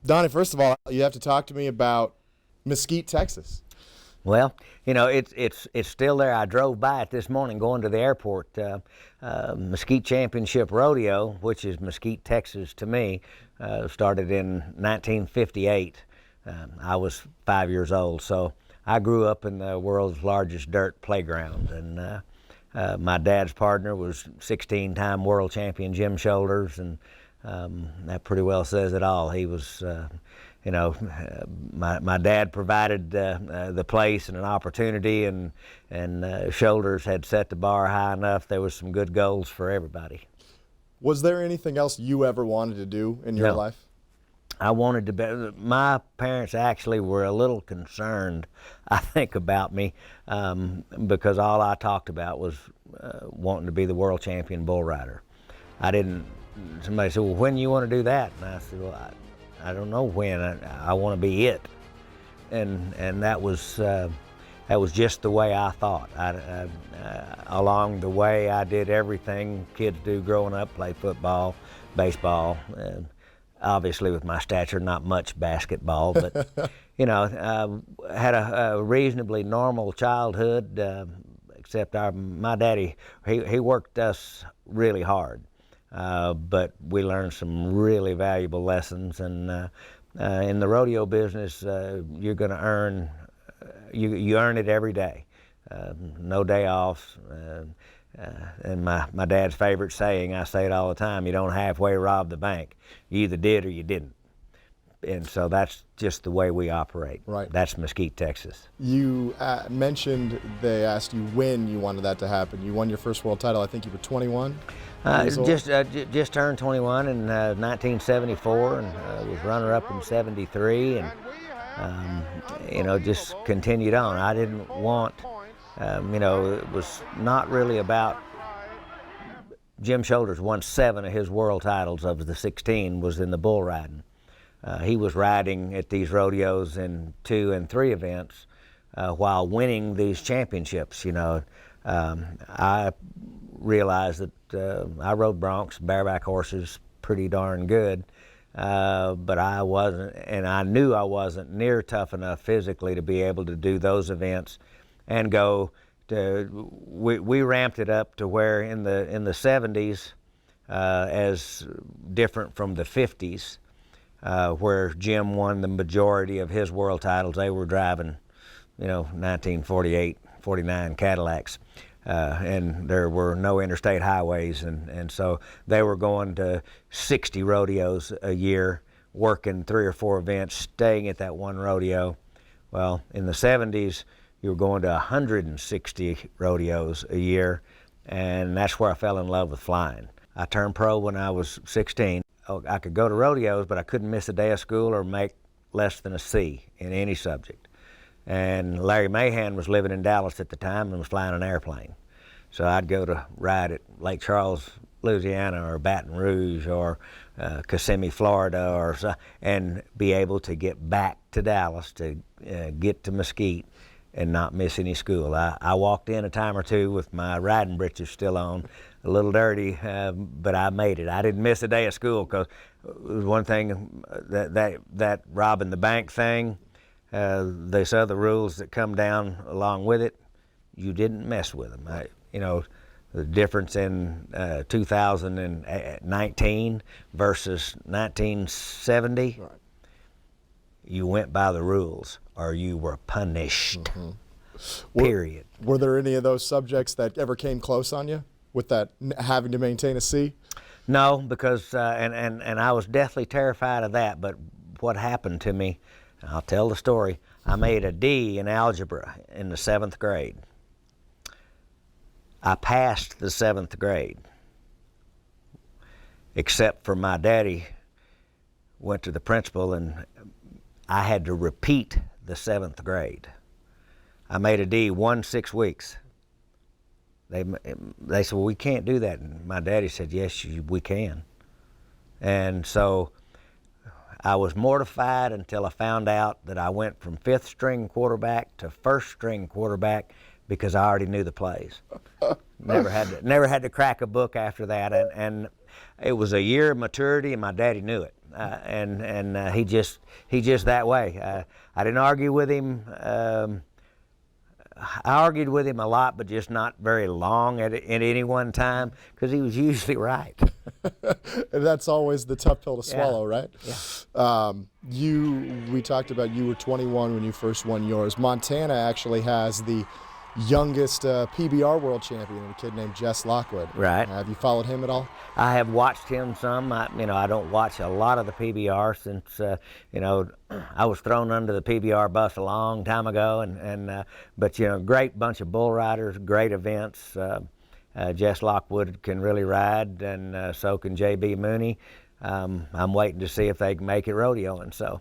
Donnie, first of all, you have to talk to me about Mesquite, Texas. Well, it's still there. I drove by it this morning going to the airport. Mesquite Championship Rodeo, which is Mesquite, Texas to me, started in 1958. I was 5 years old, so I grew up in the world's largest dirt playground. And my dad's partner was 16-time world champion Jim Shoulders, and that pretty well says it all. He was my dad provided the place and an opportunity, and Shoulders had set the bar high enough. There was some good goals for everybody. Was there anything else you ever wanted to do in your No. life? I wanted to be. My parents actually were a little concerned, I think, about me because all I talked about was wanting to be the world champion bull rider. I didn't. Somebody said, "Well, when you want to do that?" And I said, "Well, I don't know when. I want to be it," and that was just the way I thought. Along the way, I did everything kids do growing up: play football, baseball. Obviously, with my stature, not much basketball, but had a reasonably normal childhood. Except my daddy, he worked us really hard. But we learned some really valuable lessons, and in the rodeo business, you're going to earn, you earn it every day, no day off. And my dad's favorite saying, I say it all the time: you don't halfway rob the bank. You either did or you didn't. And so that's just the way we operate. Right. That's Mesquite, Texas. You mentioned they asked you when you wanted that to happen. You won your first world title. I think you were 21. Just turned 21 in 1974, and was runner-up in '73, and just continued on. I didn't want, it was not really about. Jim Shoulders won 7 of his world titles of the 16 was in the bull riding. He was riding at these rodeos in 2 and 3 events while winning these championships. I realized that I rode broncs, bareback horses, pretty darn good, but I wasn't, and I knew I wasn't near tough enough physically to be able to do those events and go to. We ramped it up to where in the 70s, as different from the 50s, where Jim won the majority of his world titles. They were driving, 1948, 49 Cadillacs. And there were no interstate highways, and so they were going to 60 rodeos a year, working 3 or 4 events, staying at that one rodeo. Well, in the 70s, you were going to 160 rodeos a year, and that's where I fell in love with flying. I turned pro when I was 16. I could go to rodeos, but I couldn't miss a day of school or make less than a C in any subject. And Larry Mahan was living in Dallas at the time and was flying an airplane. So I'd go to ride at Lake Charles, Louisiana, or Baton Rouge, or Kissimmee, Florida, and be able to get back to Dallas to get to Mesquite and not miss any school. I walked in a time or two with my riding breeches still on, a little dirty, but I made it. I didn't miss a day of school because it was one thing, that robbing the bank thing. There's other rules that come down along with it. You didn't mess with them. The difference in 2019 versus 1970, Right. You went by the rules or you were punished, period. Were there any of those subjects that ever came close on you with that having to maintain a C? No, because, and I was deathly terrified of that, but what happened to me, I'll tell the story. I made a D in algebra in the 7th grade. I passed the 7th grade, except for my daddy went to the principal and I had to repeat the 7th grade. I made a D 6 weeks. They said, well, we can't do that. And my daddy said, yes, we can. And so I was mortified until I found out that I went from 5th string quarterback to 1st string quarterback because I already knew the plays. Never had to crack a book after that, and it was a year of maturity, and my daddy knew it. He just that way. I didn't argue with him. I argued with him a lot, but just not very long at any one time, because he was usually right. And that's always the tough pill to swallow, right? Yeah. We talked about you were 21 when you first won yours. Montana actually has the youngest PBR world champion, a kid named Jess Lockwood. Right. Have you followed him at all? I have watched him some. I don't watch a lot of the PBR since, I was thrown under the PBR bus a long time ago. But great bunch of bull riders, great events. Jess Lockwood can really ride, and so can J.B. Mooney. I'm waiting to see if they can make it rodeoing. So,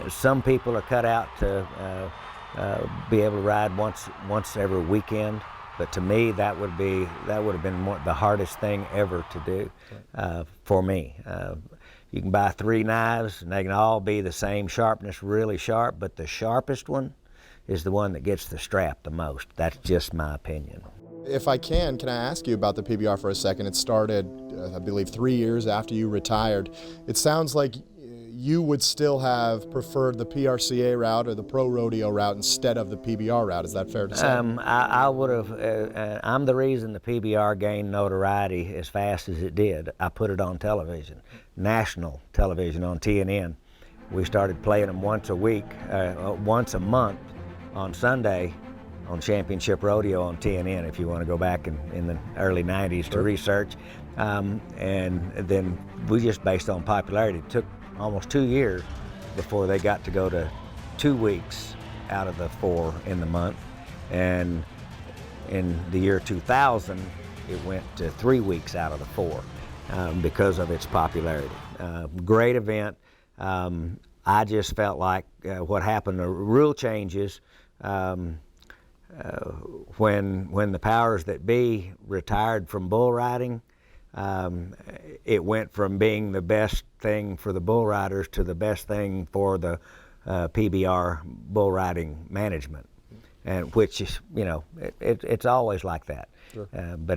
some people are cut out to be able to ride once every weekend. But to me, that would have been the hardest thing ever to do for me. You can buy 3 knives, and they can all be the same sharpness, really sharp, but the sharpest one is the one that gets the strap the most. That's just my opinion. If I can I ask you about the PBR for a second? It started, I believe, 3 years after you retired. It sounds like you would still have preferred the PRCA route or the Pro Rodeo route instead of the PBR route. Is that fair to say? I would have. I'm the reason the PBR gained notoriety as fast as it did. I put it on television, national television on TNN. We started playing them once a month on Sunday on Championship Rodeo on TNN, if you want to go back in the early 90s to research. And then we just based on popularity. It took almost 2 years before they got to go to 2 weeks out of the 4 in the month. And in the year 2000, it went to 3 weeks out of the 4 because of its popularity. Great event. I just felt like what happened, the rule changes, when the powers that be retired from bull riding, it went from being the best thing for the bull riders to the best thing for the PBR bull riding management, and which is, it's always like that. Sure. But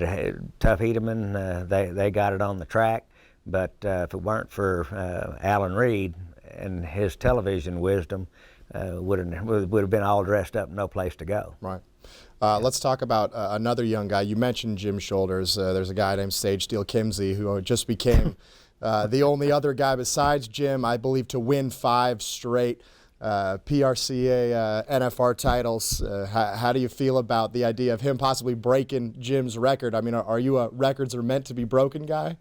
Tough Hedeman, they got it on the track. But if it weren't for Alan Reed and his television wisdom, would have been all dressed up, no place to go. Right. Let's talk about another young guy. You mentioned Jim Shoulders. There's a guy named Sage Steele Kimsey who just became the only other guy besides Jim, I believe, to win 5 straight PRCA NFR titles. How do you feel about the idea of him possibly breaking Jim's record? I mean, are you a records are meant to be broken guy?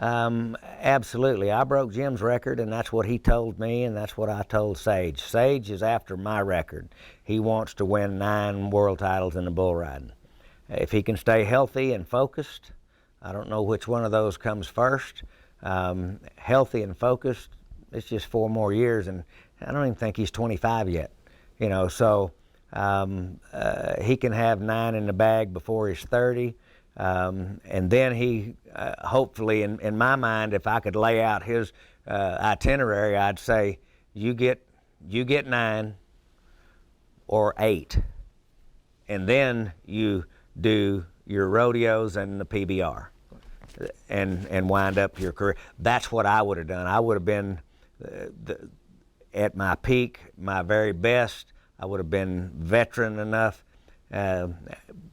Absolutely. I broke Jim's record, and that's what he told me, and that's what I told Sage. Sage is after my record. He wants to win 9 world titles in the bull riding. If he can stay healthy and focused, I don't know which one of those comes first. Healthy and focused, it's just 4 more years, and I don't even think he's 25 yet. So he can have 9 in the bag before he's 30. And then he, hopefully, in my mind, if I could lay out his itinerary, I'd say, you get 9 or 8, and then you do your rodeos and the PBR, and wind up your career. That's what I would have done. I would have been at my peak, my very best. I would have been veteran enough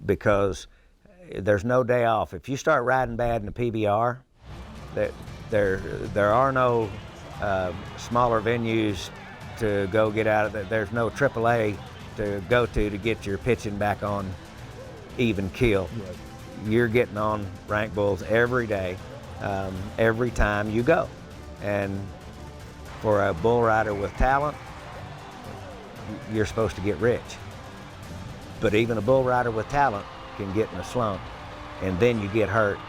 because there's no day off. If you start riding bad in the PBR, there are no smaller venues to go get out of it. There's no AAA to go to get your pitching back on even keel. Right. You're getting on rank bulls every day, every time you go. And for a bull rider with talent, you're supposed to get rich. But even a bull rider with talent can get in a slump, and then you get hurt,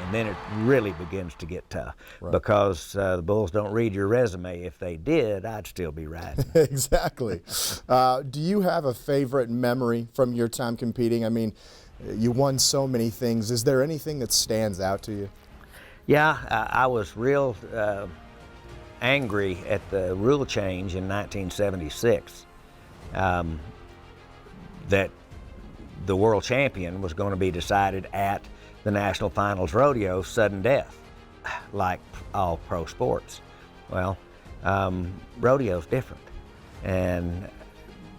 and then it really begins to get tough. Right. Because the bulls don't read your resume. If they did, I'd still be riding. Exactly. Do you have a favorite memory from your time competing? I mean, you won so many things. Is there anything that stands out to you? Yeah, I was real angry at the rule change in 1976 that the world champion was going to be decided at the National Finals Rodeo, sudden death. like all pro sports. Well, rodeo's different, and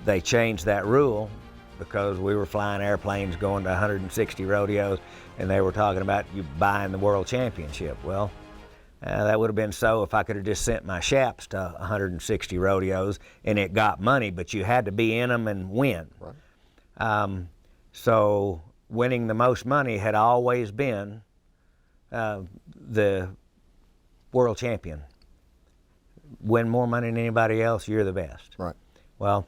they changed that rule because we were flying airplanes going to 160 rodeos, and they were talking about you buying the world championship. Well, that would have been so if I could have just sent my shaps to 160 rodeos and it got money, but you had to be in them and win. Right. So winning the most money had always been the world champion. Win more money than anybody else, you're the best. Right. Well,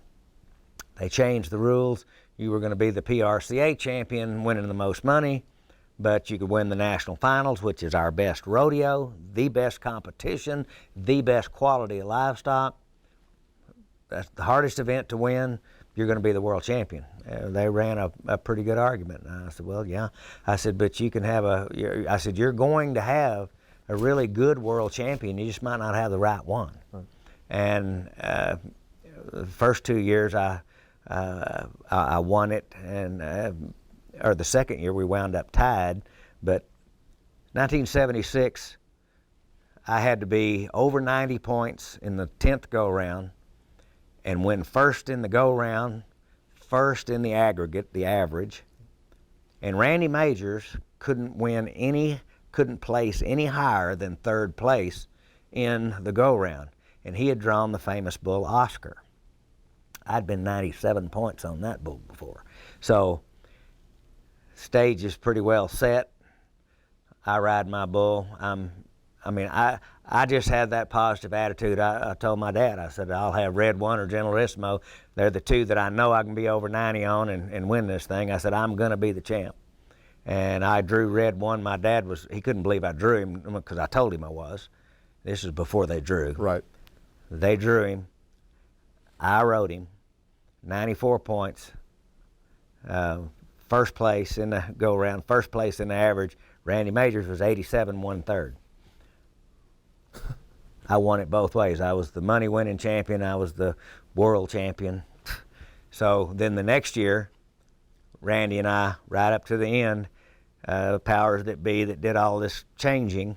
they changed the rules. You were going to be the PRCA champion, winning the most money, but you could win the national finals, which is our best rodeo, the best competition, the best quality of livestock. That's the hardest event to win. You're going to be the world champion. They ran a pretty good argument. And I said, well, yeah. I said, but you can have I said, you're going to have a really good world champion. You just might not have the right one. Right. And the first 2 years I won it, and or the second year we wound up tied. But 1976, I had to be over 90 points in the 10th go-round and win first in the go-round, first in the aggregate, the average. And Randy Majors couldn't place any higher than third place in the go-round. And he had drawn the famous bull Oscar. I'd been 97 points on that bull before. So stage is pretty well set. I ride my bull. I just had that positive attitude. I told my dad, I said, I'll have Red One or Generalissimo. They're the two that I know I can be over 90 on and win this thing. I said, I'm going to be the champ. And I drew Red One. My dad he couldn't believe I drew him because I told him I was. This is before they drew. Right. They drew him. I rode him. 94 points. First place in the go-round, first place in the average. Randy Majors was 87 1/3. I won it both ways. I was the money-winning champion. I was the world champion. So then the next year, Randy and I, right up to the end, powers that be that did all this changing,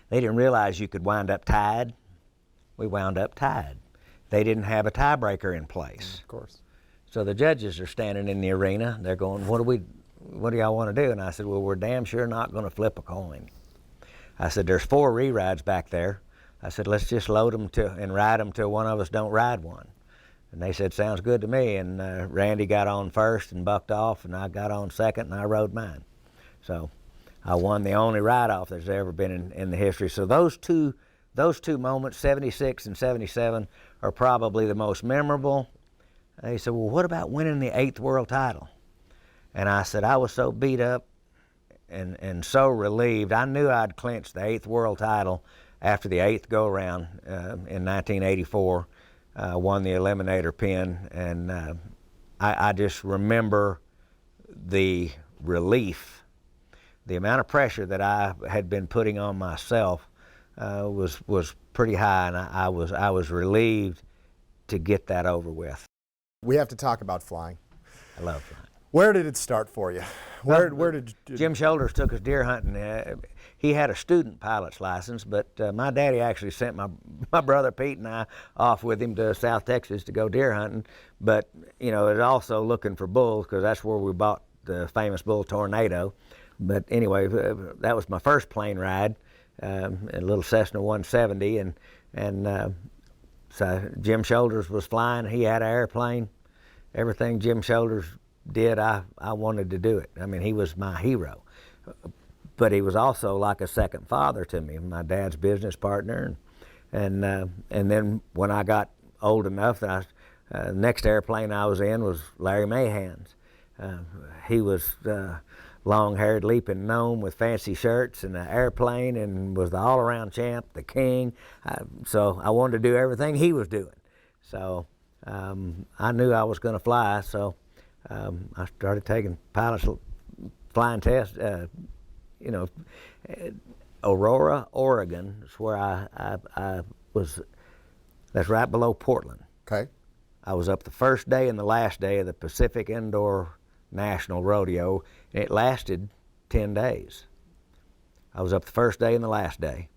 they didn't realize you could wind up tied. We wound up tied. They didn't have a tiebreaker in place. Of course. So the judges are standing in the arena. They're going, what do y'all want to do? And I said, well, we're damn sure not going to flip a coin. I said, there's 4 re-rides back there. I said, let's just load them and ride them till one of us don't ride one. And they said, sounds good to me. And Randy got on first and bucked off, and I got on second, and I rode mine. So I won the only ride-off there's ever been in the history. So those two moments, 76 and 77, are probably the most memorable. They said, well, what about winning the 8th world title? And I said, I was so beat up and so relieved. I knew I'd clinched the 8th world title after the 8th go-round in 1984. Won the eliminator pin, and I just remember the relief. The amount of pressure that I had been putting on myself was pretty high, and I was relieved to get that over with. We have to talk about flying. I love flying. Where did it start for you? Where did Jim Shoulders took us deer hunting. He had a student pilot's license, but my daddy actually sent my brother Pete and I off with him to South Texas to go deer hunting. But it was also looking for bulls because that's where we bought the famous bull Tornado. But anyway, that was my first plane ride, a little Cessna 170, and so Jim Shoulders was flying. He had an airplane. Everything Jim Shoulders did, I wanted to do it. I mean, he was my hero. But he was also like a second father to me, my dad's business partner. And then when I got old enough, the next airplane I was in was Larry Mahan's. He was long-haired leaping gnome with fancy shirts and an airplane and was the all-around champ, the king. So I wanted to do everything he was doing. So I knew I was going to fly, so I started taking pilot's flying tests. Aurora, Oregon is where I was. That's right below Portland. Okay. I was up the first day and the last day of the Pacific Indoor National Rodeo, and it lasted 10 days. I was up the first day and the last day.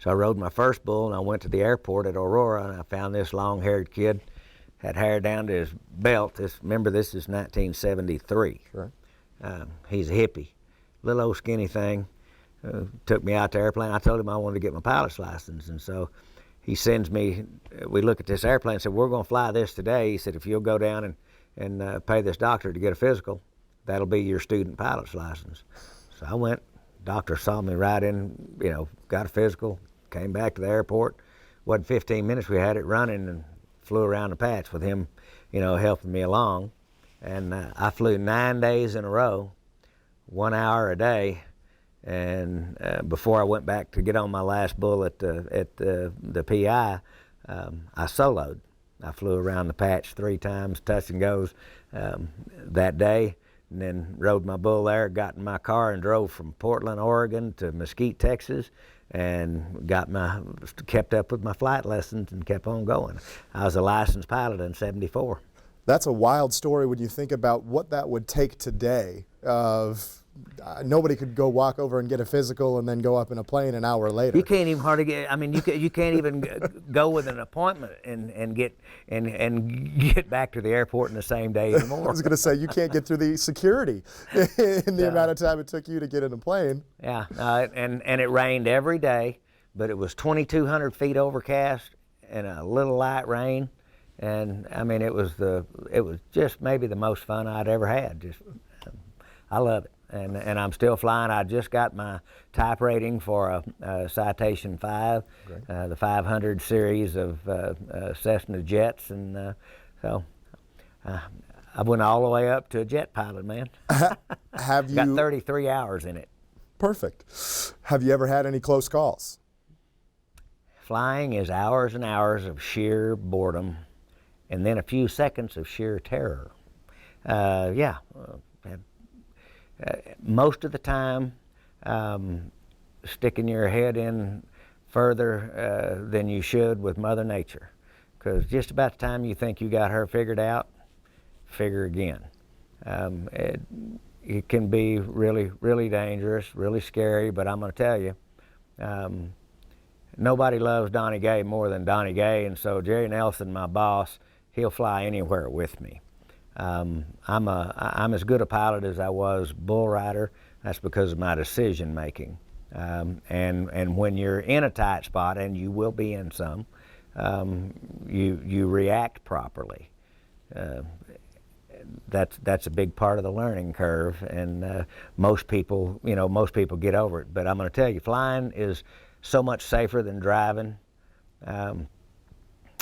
So I rode my first bull, and I went to the airport at Aurora, and I found this long-haired kid, had hair down to his belt. Remember, this is 1973. Sure. He's a hippie, little old skinny thing. Took me out to the airplane. I told him I wanted to get my pilot's license, and so he sends me. We look at this airplane and said, we're going to fly this today. He said, if you'll go down and pay this doctor to get a physical, that'll be your student pilot's license. So I went. Doctor saw me right in, got a physical, came back to the airport. Wasn't 15 minutes, we had it running and flew around the patch with him, helping me along. And I flew 9 days in a row, 1 hour a day. And before I went back to get on my last bull at the PI, I soloed. I flew around the patch 3 times, touch and goes that day. And then rode my bull there, got in my car and drove from Portland, Oregon to Mesquite, Texas, and kept up with my flight lessons and kept on going. I was a licensed pilot in '74. That's a wild story when you think about what that would take today. Nobody could go walk over and get a physical and then go up in a plane an hour later. You can't even hardly get. I mean, you can't even go with an appointment and get back to the airport in the same day anymore. I was going to say, you can't get through the security in the amount of time it took you to get in a plane. Yeah, and it rained every day, but it was 2,200 feet overcast and a little light rain, and I mean it was just maybe the most fun I'd ever had. I love it. And I'm still flying. I just got my type rating for a Citation 5, the 500 series of Cessna jets, and so I went all the way up to a jet pilot, man. Have you got 33 hours in it? Perfect. Have you ever had any close calls? Flying is hours and hours of sheer boredom, and then a few seconds of sheer terror. Most of the time, sticking your head in further than you should with Mother Nature, because just about the time you think you got her figured out, figure again. It can be really, really dangerous, really scary, but I'm going to tell you, nobody loves Donnie Gay more than Donnie Gay, and so Jerry Nelson, my boss, he'll fly anywhere with me. I'm as good a pilot as I was bull rider. That's because of my decision making. And when you're in a tight spot, and you will be in some, you react properly. That's a big part of the learning curve, and most people get over it. But I'm going to tell you, flying is so much safer than driving.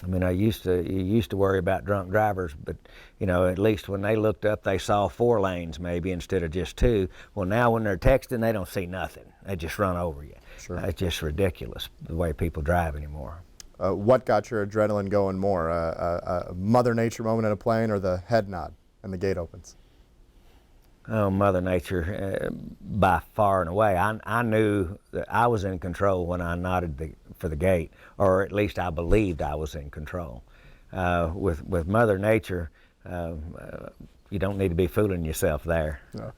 I mean, you used to worry about drunk drivers, but at least when they looked up, they saw 4 lanes maybe instead of just 2. Well, now when they're texting, they don't see nothing. They just run over you. Sure. It's just ridiculous the way people drive anymore. What got your adrenaline going more, a Mother Nature moment in a plane or the head nod and the gate opens? Oh, Mother Nature, by far and away. I knew that I was in control when I nodded for the gate, or at least I believed I was in control. With Mother Nature, you don't need to be fooling yourself there. No.